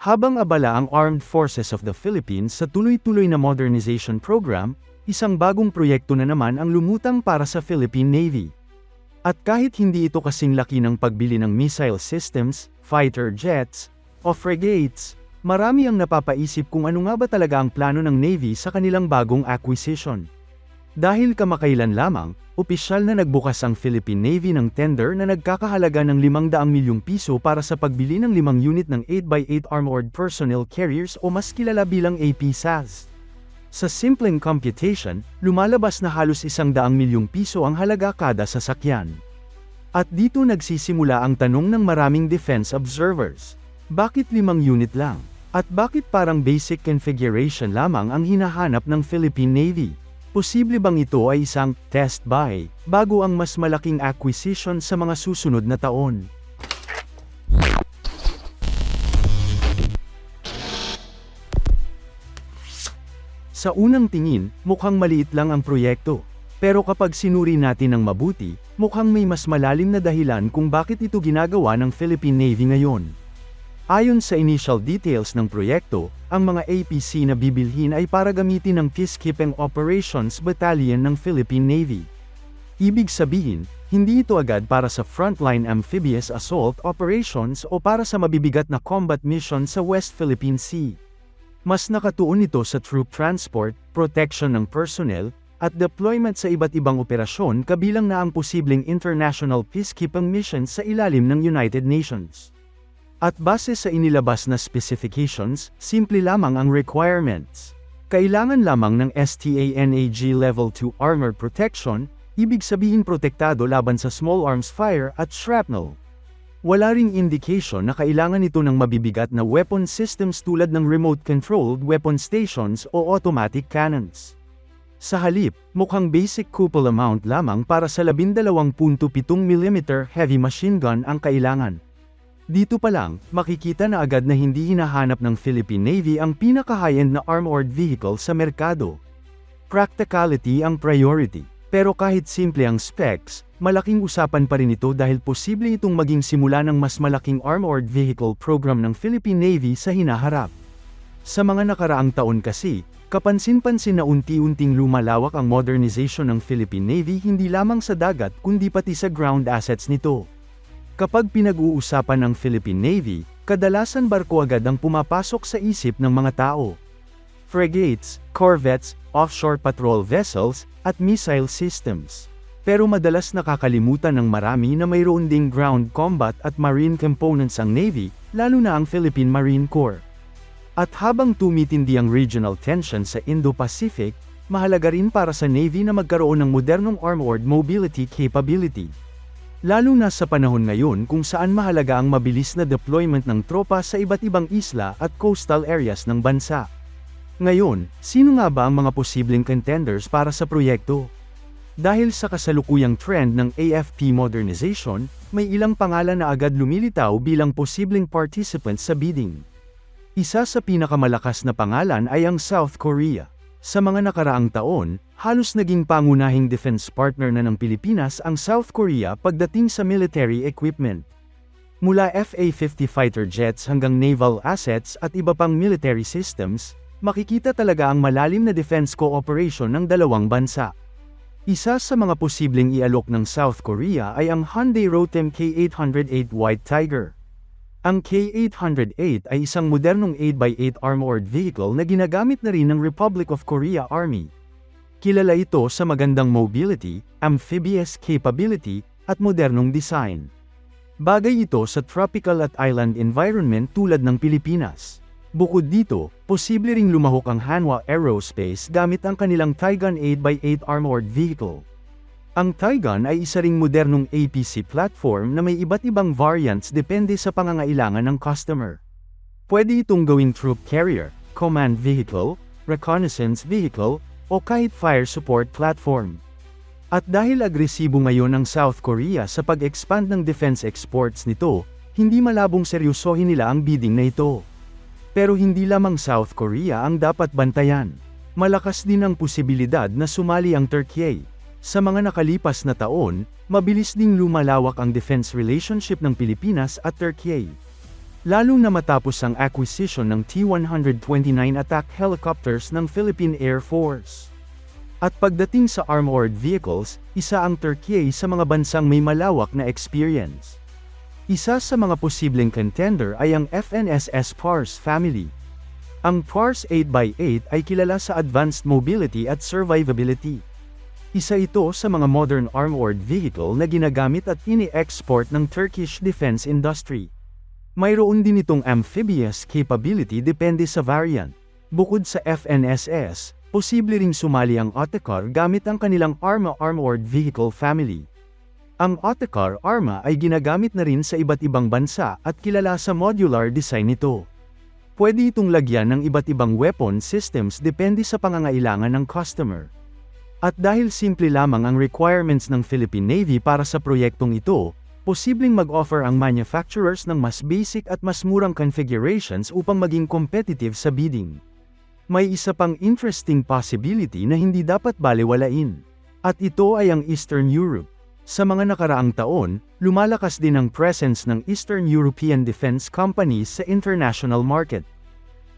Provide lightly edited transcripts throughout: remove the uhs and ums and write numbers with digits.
Habang abala ang Armed Forces of the Philippines sa tuloy-tuloy na modernization program, isang bagong proyekto na naman ang lumutang para sa Philippine Navy. At kahit hindi ito kasing laki ng pagbili ng missile systems, fighter jets, o frigates, marami ang napapaisip kung ano nga ba talaga ang plano ng Navy sa kanilang bagong acquisition. Dahil kamakailan lamang, opisyal na nagbukas ang Philippine Navy ng tender na nagkakahalaga ng 500 milyong piso para sa pagbili ng 5 unit ng 8x8 Armored Personnel Carriers o mas kilala bilang APSAS. Sa simpleng computation, lumalabas na halos 100 milyong piso ang halaga kada sasakyan. At dito nagsisimula ang tanong ng maraming defense observers. Bakit 5 unit lang? At bakit parang basic configuration lamang ang hinahanap ng Philippine Navy? Posible bang ito ay isang test buy bago ang mas malaking acquisition sa mga susunod na taon? Sa unang tingin, mukhang maliit lang ang proyekto. Pero kapag sinuri natin ng mabuti, mukhang may mas malalim na dahilan kung bakit ito ginagawa ng Philippine Navy ngayon. Ayon sa initial details ng proyekto, ang mga APC na bibilhin ay para gamitin ng Peacekeeping Operations Battalion ng Philippine Navy. Ibig sabihin, hindi ito agad para sa frontline amphibious assault operations o para sa mabibigat na combat mission sa West Philippine Sea. Mas nakatuon ito sa troop transport, protection ng personnel, at deployment sa iba't ibang operasyon kabilang na ang posibleng international peacekeeping mission sa ilalim ng United Nations. At base sa inilabas na specifications, simple lamang ang requirements. Kailangan lamang ng STANAG Level 2 Armor Protection, ibig sabihin protektado laban sa small arms fire at shrapnel. Wala ring indication na kailangan ito ng mabibigat na weapon systems tulad ng remote-controlled weapon stations o automatic cannons. Sa halip, mukhang basic cupola mount lamang para sa 12.7 mm heavy machine gun ang kailangan. Dito pa lang, makikita na agad na hindi hinahanap ng Philippine Navy ang pinaka-high-end na armored vehicle sa merkado. Practicality ang priority. Pero kahit simple ang specs, malaking usapan pa rin ito dahil posible itong maging simula ng mas malaking armored vehicle program ng Philippine Navy sa hinaharap. Sa mga nakaraang taon kasi, kapansin-pansin na unti-unting lumalawak ang modernization ng Philippine Navy hindi lamang sa dagat kundi pati sa ground assets nito. Kapag pinag-uusapan ng Philippine Navy, kadalasan barko agad ang pumapasok sa isip ng mga tao. Frigates, corvettes, offshore patrol vessels, at missile systems. Pero madalas nakakalimutan ng marami na mayroon ding ground combat at marine components ang Navy, lalo na ang Philippine Marine Corps. At habang tumitindi ang regional tension sa Indo-Pacific, mahalaga rin para sa Navy na magkaroon ng modernong armored mobility capability. Lalo na sa panahon ngayon kung saan mahalaga ang mabilis na deployment ng tropa sa iba't ibang isla at coastal areas ng bansa. Ngayon, sino nga ba ang mga posibleng contenders para sa proyekto? Dahil sa kasalukuyang trend ng AFP modernization, may ilang pangalan na agad lumilitaw bilang posibleng participants sa bidding. Isa sa pinakamalakas na pangalan ay ang South Korea. Sa mga nakaraang taon, halos naging pangunahing defense partner na ng Pilipinas ang South Korea pagdating sa military equipment. Mula FA-50 fighter jets hanggang naval assets at iba pang military systems, makikita talaga ang malalim na defense cooperation ng dalawang bansa. Isa sa mga posibleng ialok ng South Korea ay ang Hyundai Rotem K808 White Tiger. Ang K808 ay isang modernong 8x8 armored vehicle na ginagamit na rin ng Republic of Korea Army. Kilala ito sa magandang mobility, amphibious capability, at modernong design. Bagay ito sa tropical at island environment tulad ng Pilipinas. Bukod dito, posible ring lumahok ang Hanwha Aerospace gamit ang kanilang Taigun 8x8 armored vehicle. Ang Taigun ay isa ring modernong APC platform na may iba't ibang variants depende sa pangangailangan ng customer. Pwede itong gawing troop carrier, command vehicle, reconnaissance vehicle, o kahit fire support platform. At dahil agresibo ngayon ang South Korea sa pag-expand ng defense exports nito, hindi malabong seryosohin nila ang bidding na ito. Pero hindi lamang South Korea ang dapat bantayan. Malakas din ang posibilidad na sumali ang Turkey. Sa mga nakalipas na taon, mabilis ding lumalawak ang defense relationship ng Pilipinas at Turkey. lalo na matapos ang acquisition ng T-129 attack helicopters ng Philippine Air Force. At pagdating sa armored vehicles, isa ang Turkey sa mga bansang may malawak na experience. Isa sa mga posibleng contender ay ang FNSS Pars family. Ang Pars 8x8 ay kilala sa advanced mobility at survivability. Isa ito sa mga modern armored vehicle na ginagamit at ini-export ng Turkish defense industry. Mayroon din itong amphibious capability depende sa variant. Bukod sa FNSS, posible ring sumali ang Otokar gamit ang kanilang Arma armored vehicle family. Ang Otokar Arma ay ginagamit na rin sa iba't ibang bansa at kilala sa modular design nito. Pwede itong lagyan ng iba't ibang weapon systems depende sa pangangailangan ng customer. At dahil simple lamang ang requirements ng Philippine Navy para sa proyektong ito, posibleng mag-offer ang manufacturers ng mas basic at mas murang configurations upang maging competitive sa bidding. May isa pang interesting possibility na hindi dapat balewalain. At ito ay ang Eastern Europe. Sa mga nakaraang taon, lumalakas din ang presence ng Eastern European defense companies sa international market.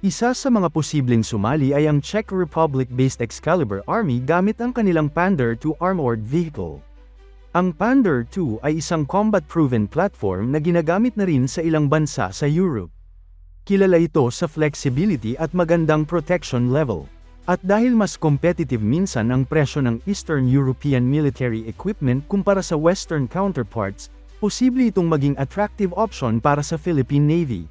Isa sa mga posibleng sumali ay ang Czech Republic-based Excalibur Army gamit ang kanilang Panzer II armored vehicle. Ang Panzer II ay isang combat-proven platform na ginagamit na rin sa ilang bansa sa Europe. Kilala ito sa flexibility at magandang protection level. At dahil mas competitive minsan ang presyo ng Eastern European military equipment kumpara sa Western counterparts, posible itong maging attractive option para sa Philippine Navy.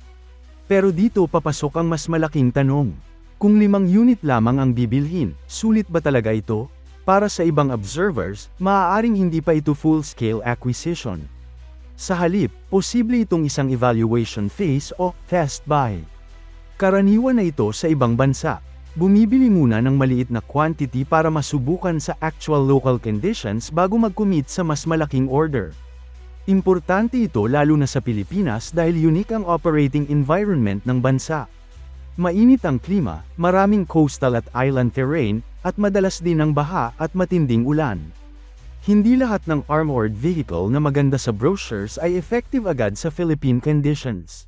Pero dito papasok ang mas malaking tanong. Kung 5 unit lamang ang bibilhin, sulit ba talaga ito? Para sa ibang observers, maaaring hindi pa ito full-scale acquisition. Sa halip, posible itong isang evaluation phase o test buy. Karaniwan na ito sa ibang bansa. Bumibili muna ng maliit na quantity para masubukan sa actual local conditions bago mag-commit sa mas malaking order. Importante ito lalo na sa Pilipinas dahil unique ang operating environment ng bansa. Mainit ang klima, maraming coastal at island terrain, at madalas din ang baha at matinding ulan. Hindi lahat ng armored vehicle na maganda sa brochures ay effective agad sa Philippine conditions.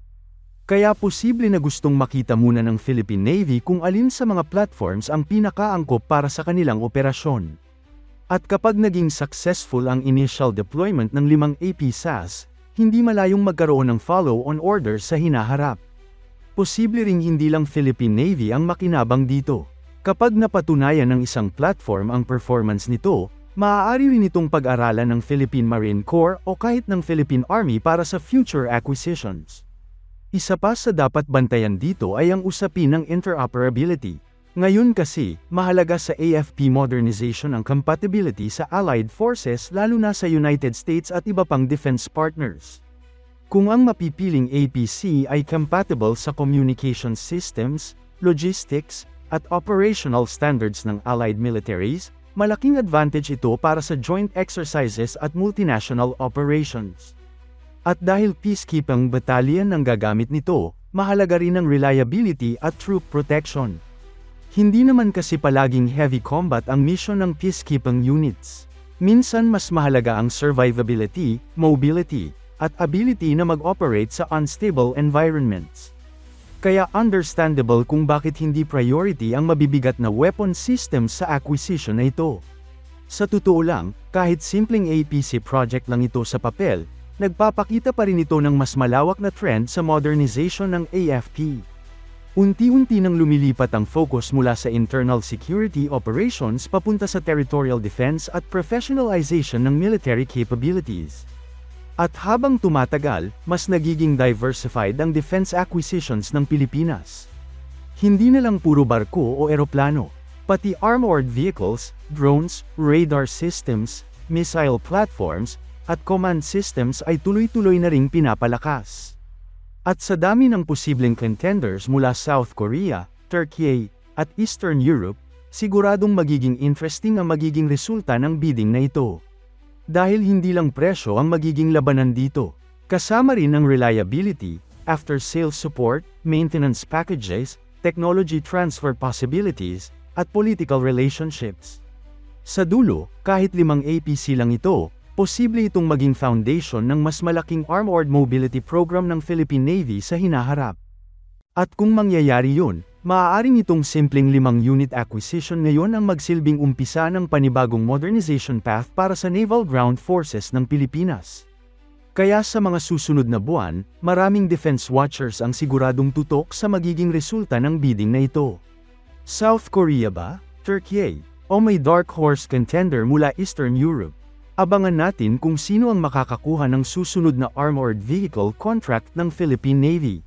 Kaya posible na gustong makita muna ng Philippine Navy kung alin sa mga platforms ang pinakaangkop para sa kanilang operasyon. At kapag naging successful ang initial deployment ng 5 APSAS, hindi malayong magkaroon ng follow-on orders sa hinaharap. Posible ring hindi lang Philippine Navy ang makinabang dito. Kapag napatunayan ng isang platform ang performance nito, maaari rin itong pag-aralan ng Philippine Marine Corps o kahit ng Philippine Army para sa future acquisitions. Isa pa sa dapat bantayan dito ay ang usapin ng interoperability. Ngayon kasi, mahalaga sa AFP modernization ang compatibility sa allied forces lalo na sa United States at iba pang defense partners. Kung ang mapipiling APC ay compatible sa communication systems, logistics, at operational standards ng allied militaries, malaking advantage ito para sa joint exercises at multinational operations. At dahil peacekeeping battalion ang gagamit nito, mahalaga rin ang reliability at troop protection. Hindi naman kasi palaging heavy combat ang mission ng peacekeeping units. Minsan mas mahalaga ang survivability, mobility, at ability na mag-operate sa unstable environments. Kaya understandable kung bakit hindi priority ang mabibigat na weapon systems sa acquisition na ito. Sa totoo lang, kahit simpleng APC project lang ito sa papel, nagpapakita pa rin ito ng mas malawak na trend sa modernization ng AFP. Unti-unti nang lumilipat ang focus mula sa internal security operations papunta sa territorial defense at professionalization ng military capabilities. At habang tumatagal, mas nagiging diversified ang defense acquisitions ng Pilipinas. Hindi na lang puro barko o eroplano, pati armored vehicles, drones, radar systems, missile platforms, at command systems ay tuloy-tuloy na ring pinapalakas. At sa dami ng posibleng contenders mula South Korea, Turkey, at Eastern Europe, siguradong magiging interesting ang magiging resulta ng bidding na ito. Dahil hindi lang presyo ang magiging labanan dito, kasama rin ang reliability, after-sales support, maintenance packages, technology transfer possibilities, at political relationships. Sa dulo, kahit 5 APC lang ito, Posible itong maging foundation ng mas malaking armored mobility program ng Philippine Navy sa hinaharap. At kung mangyayari yun, maaaring itong simpleng 5-unit acquisition ngayon ang magsilbing umpisa ng panibagong modernization path para sa Naval Ground Forces ng Pilipinas. Kaya sa mga susunod na buwan, maraming defense watchers ang siguradong tutok sa magiging resulta ng bidding na ito. South Korea ba? Turkey? O may dark horse contender mula Eastern Europe? Abangan natin kung sino ang makakakuha ng susunod na armored vehicle contract ng Philippine Navy.